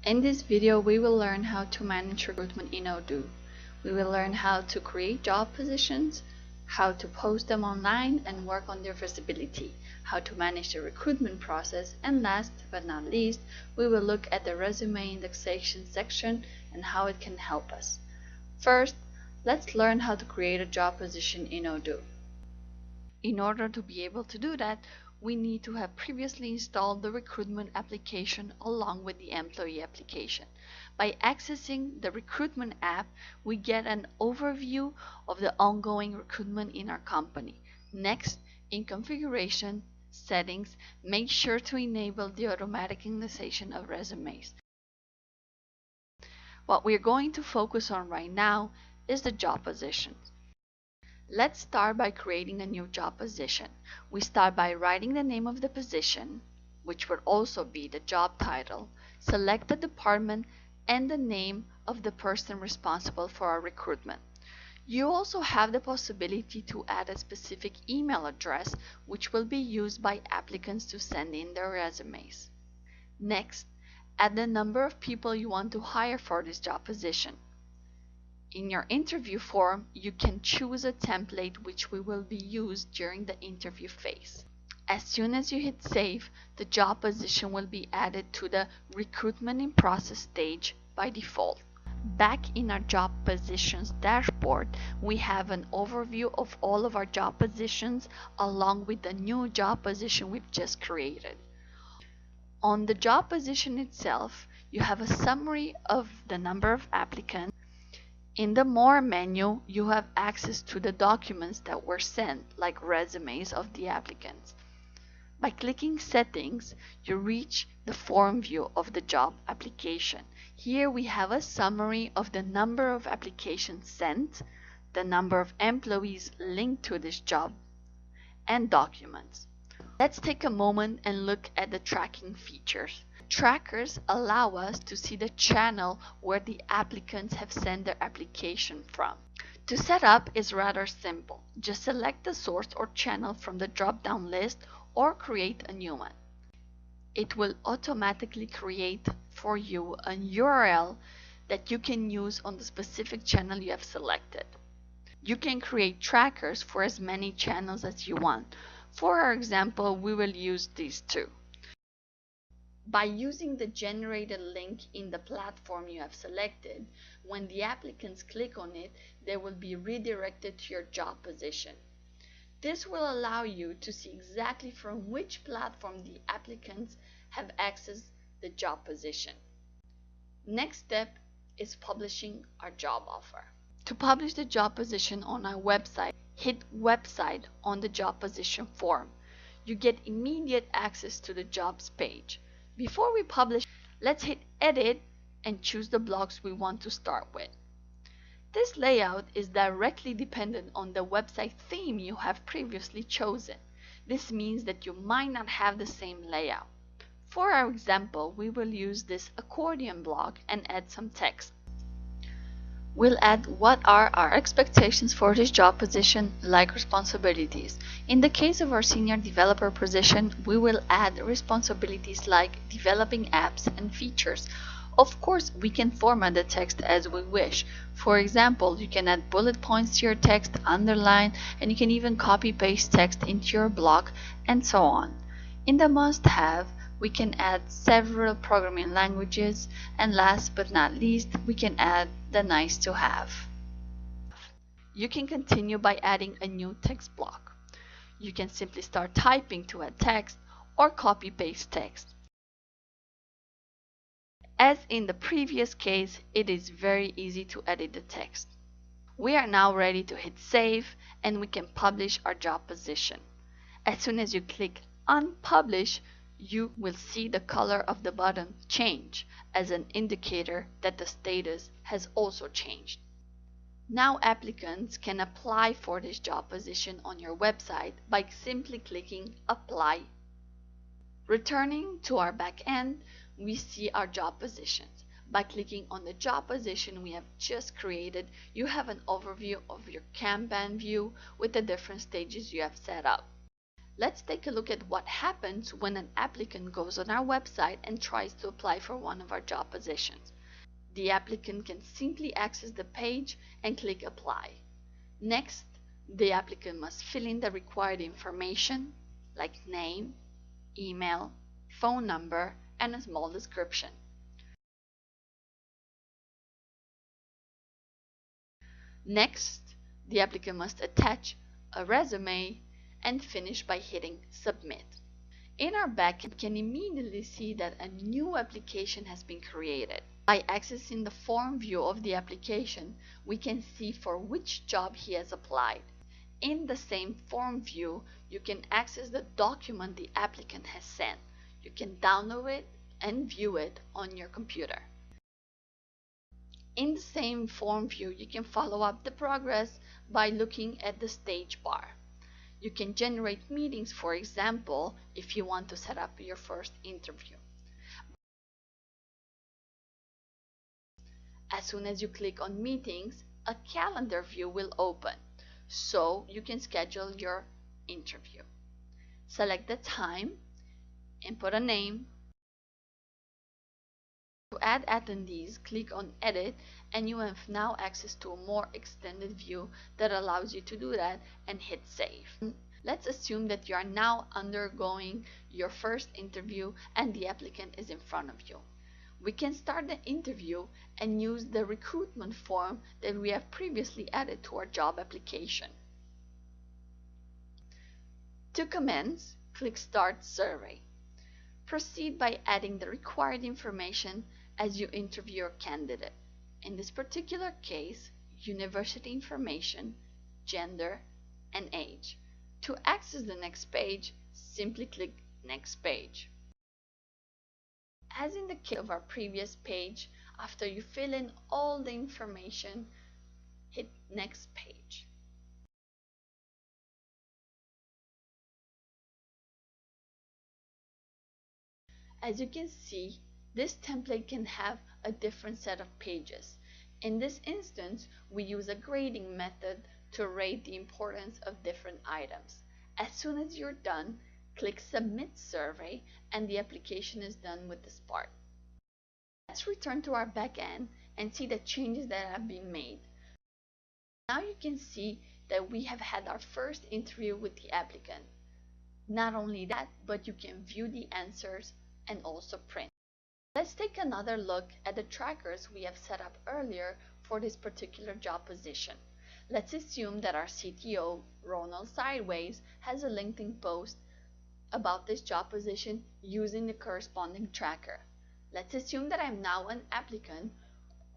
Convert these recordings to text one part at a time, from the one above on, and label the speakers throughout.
Speaker 1: In this video, we will learn how to manage recruitment in Odoo. We will learn how to create job positions, how to post them online and work on their visibility, how to manage the recruitment process, and last but not least, we will look at the resume indexation section and how it can help us. First, let's learn how to create a job position in Odoo. In order to be able to do that, we need to have previously installed the recruitment application along with the employee application. By accessing the recruitment app, we get an overview of the ongoing recruitment in our company. Next, in configuration settings, make sure to enable the automatic indexation of resumes. What we're going to focus on right now is the job positions. Let's start by creating a new job position. We start by writing the name of the position, which would also be the job title, select the department, and the name of the person responsible for our recruitment. You also have the possibility to add a specific email address, which will be used by applicants to send in their resumes. Next, add the number of people you want to hire for this job position. In your interview form, you can choose a template which will be used during the interview phase. As soon as you hit save, the job position will be added to the recruitment in process stage by default. Back in our job positions dashboard, we have an overview of all of our job positions along with the new job position we've just created. On the job position itself, you have a summary of the number of applicants. In the More menu, you have access to the documents that were sent, like resumes of the applicants. By clicking Settings, you reach the form view of the job application. Here we have a summary of the number of applications sent, the number of employees linked to this job, and documents. Let's take a moment and look at the tracking features. Trackers allow us to see the channel where the applicants have sent their application from. To set up is rather simple. Just select the source or channel from the drop-down list or create a new one. It will automatically create for you a URL that you can use on the specific channel you have selected. You can create trackers for as many channels as you want. For our example, we will use these two. By using the generated link in the platform you have selected, when the applicants click on it, they will be redirected to your job position. This will allow you to see exactly from which platform the applicants have accessed the job position. Next step is publishing our job offer. To publish the job position on our website, hit Website on the job position form. You get immediate access to the jobs page. Before we publish, let's hit Edit and choose the blocks we want to start with. This layout is directly dependent on the website theme you have previously chosen. This means that you might not have the same layout. For our example, we will use this accordion block and add some text. We'll add what are our expectations for this job position, like responsibilities. In the case of our senior developer position, we will add responsibilities like developing apps and features. Of course, we can format the text as we wish. For example, you can add bullet points to your text, underline, and you can even copy-paste text into your block, and so on. In the must-have, we can add several programming languages, and last but not least, we can add the nice-to-have. You can continue by adding a new text block. You can simply start typing to add text or copy-paste text. As in the previous case, it is very easy to edit the text. We are now ready to hit Save and we can publish our job position. As soon as you click on Publish, you will see the color of the button change as an indicator that the status has also changed. Now applicants can apply for this job position on your website by simply clicking Apply. Returning to our back end, we see our job positions. By clicking on the job position we have just created, you have an overview of your Kanban view with the different stages you have set up. Let's take a look at what happens when an applicant goes on our website and tries to apply for one of our job positions. The applicant can simply access the page and click Apply. Next, the applicant must fill in the required information like name, email, phone number, and a small description. Next, the applicant must attach a resume and finish by hitting Submit. In our backend, we can immediately see that a new application has been created. By accessing the form view of the application, we can see for which job he has applied. In the same form view, you can access the document the applicant has sent. You can download it and view it on your computer. In the same form view, you can follow up the progress by looking at the stage bar. You can generate meetings, for example, if you want to set up your first interview. As soon as you click on Meetings, a calendar view will open, so you can schedule your interview. Select the time, input a name. To add attendees, click on Edit, and you have now access to a more extended view that allows you to do that, and hit Save. Let's assume that you are now undergoing your first interview and the applicant is in front of you. We can start the interview and use the recruitment form that we have previously added to our job application. To commence, click Start Survey. Proceed by adding the required information as you interview your candidate. In this particular case, university information, gender, and age. To access the next page, simply click Next Page. As in the case of our previous page, after you fill in all the information, hit Next Page. As you can see, this template can have a different set of pages. In this instance, we use a grading method to rate the importance of different items. As soon as you're done, click Submit Survey and the application is done with this part. Let's return to our backend and see the changes that have been made. Now you can see that we have had our first interview with the applicant. Not only that, but you can view the answers and also print. Let's take another look at the trackers we have set up earlier for this particular job position. Let's assume that our CTO, Ronald Sideways, has a LinkedIn post about this job position using the corresponding tracker. Let's assume that I'm now an applicant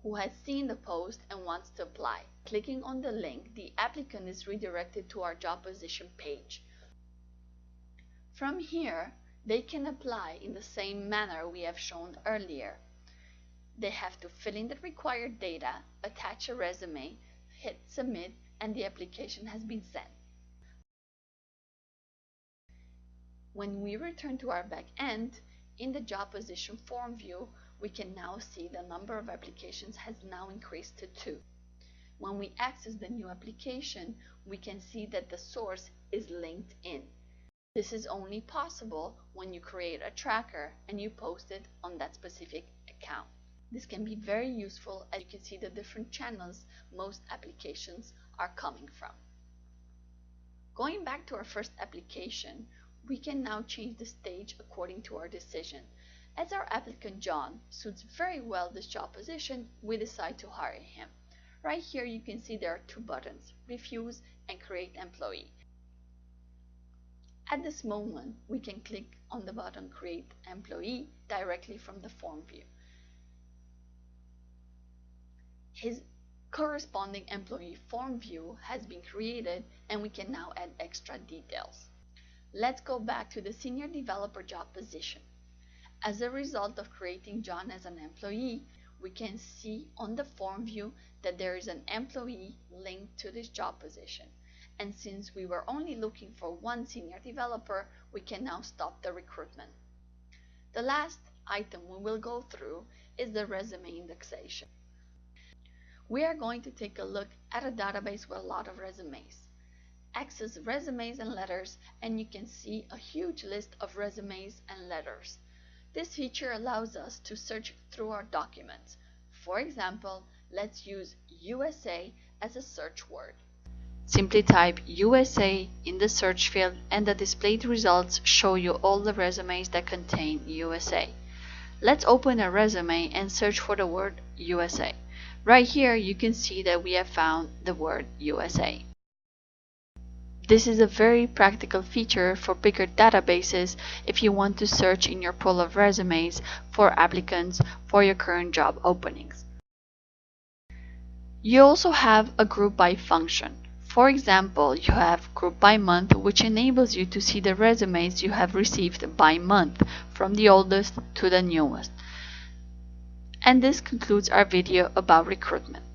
Speaker 1: who has seen the post and wants to apply. Clicking on the link, the applicant is redirected to our job position page. From here, they can apply in the same manner we have shown earlier. They have to fill in the required data, attach a resume, hit Submit, and the application has been sent. When we return to our back end, in the job position form view, we can now see the number of applications has now increased to 2. When we access the new application, we can see that the source is LinkedIn. This is only possible when you create a tracker and you post it on that specific account. This can be very useful as you can see the different channels most applications are coming from. Going back to our first application, we can now change the stage according to our decision. As our applicant John suits very well this job position, we decide to hire him. Right here you can see there are 2 buttons, Refuse and Create Employee. At this moment, we can click on the button Create Employee directly from the form view. His corresponding employee form view has been created and we can now add extra details. Let's go back to the senior developer job position. As a result of creating John as an employee, we can see on the form view that there is an employee linked to this job position. And since we were only looking for 1 senior developer, we can now stop the recruitment. The last item we will go through is the resume indexation. We are going to take a look at a database with a lot of resumes. access resumes and letters, and you can see a huge list of resumes and letters. This feature allows us to search through our documents. For example, let's use USA as a search word. Simply type USA in the search field and the displayed results show you all the resumes that contain USA. Let's open a resume and search for the word USA. Right here you can see that we have found the word USA. This is a very practical feature for bigger databases if you want to search in your pool of resumes for applicants for your current job openings. You also have a group by function. For example, you have group by month, which enables you to see the resumes you have received by month, from the oldest to the newest. And this concludes our video about recruitment.